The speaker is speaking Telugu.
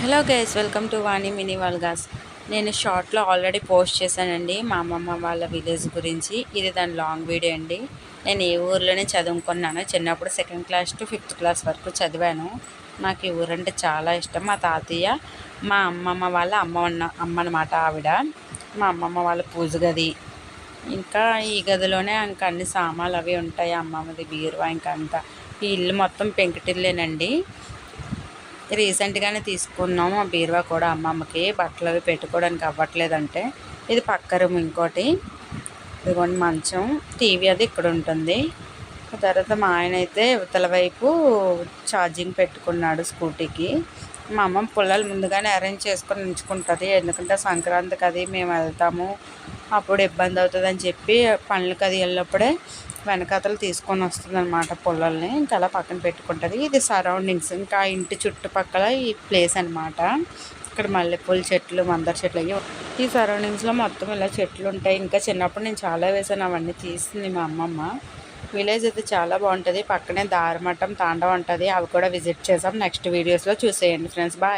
Hello guys, welcome to Vani mini vlogs. నేను షార్ట్లో ఆల్రెడీ పోస్ట్ చేశానండి మా అమ్మమ్మ వాళ్ళ విలేజ్ గురించి. ఇది దాని లాంగ్ వీడియో అండి. నేను ఈ ఊర్లోనే చదువుకున్నాను. చిన్నప్పుడు 2nd class to 5th class వరకు చదివాను. నాకు ఈ ఊరంటే చాలా ఇష్టం. మా తాతయ్య మా అమ్మమ్మ వాళ్ళ అమ్మ అన్నమాట ఆవిడ. మా అమ్మమ్మ వాళ్ళ పూజ గది, ఇంకా ఈ గదిలోనే ఇంకా అన్ని సామాన్లు అవి ఉంటాయి. అమ్మమ్మది బీరువా, ఇంకా అంతా. ఈ ఇల్లు మొత్తం పెంకుటిల్లేనండి. రీసెంట్గానే తీసుకున్నాము ఆ బీరువా కూడా. అమ్మమ్మకి బట్టలు అవి పెట్టుకోవడానికి అవ్వట్లేదంటే ఇది పక్క రూమ్. ఇంకోటి ఇదిగోండి మంచం, టీవీ అది ఇక్కడ ఉంటుంది. తర్వాత మా ఆయన అయితే ఇవతల వైపు ఛార్జింగ్ పెట్టుకున్నాడు స్కూటీకి. మా అమ్మ పుల్లలు ముందుగానే అరేంజ్ చేసుకొని ఉంచుకుంటుంది, ఎందుకంటే సంక్రాంతికి అది మేము వెళ్తాము, అప్పుడు ఇబ్బంది అవుతుంది అని చెప్పి పనులకి అది వెళ్ళినప్పుడే వెనకాతలు తీసుకొని వస్తుంది అనమాట పుల్లల్ని. ఇంకా అలా పక్కన పెట్టుకుంటుంది. ఇది సరౌండింగ్స్, ఇంకా ఇంటి చుట్టుపక్కల ఈ ప్లేస్ అనమాట. ఇక్కడ మల్లెపూల చెట్లు, మందార చెట్లు అయ్యి ఈ సరౌండింగ్స్లో మొత్తం ఇలా చెట్లు ఉంటాయి. ఇంకా చిన్నప్పుడు నేను చాలా వేసాను, అవన్నీ తీసింది మా అమ్మమ్మ. విలేజ్ అయితే చాలా బాగుంటుంది. పక్కనే దారమఠం, తాండవ ఉంటుంది, అవి కూడా విజిట్ చేసాం. నెక్స్ట్ వీడియోస్లో చూసేయండి ఫ్రెండ్స్. బాయ్.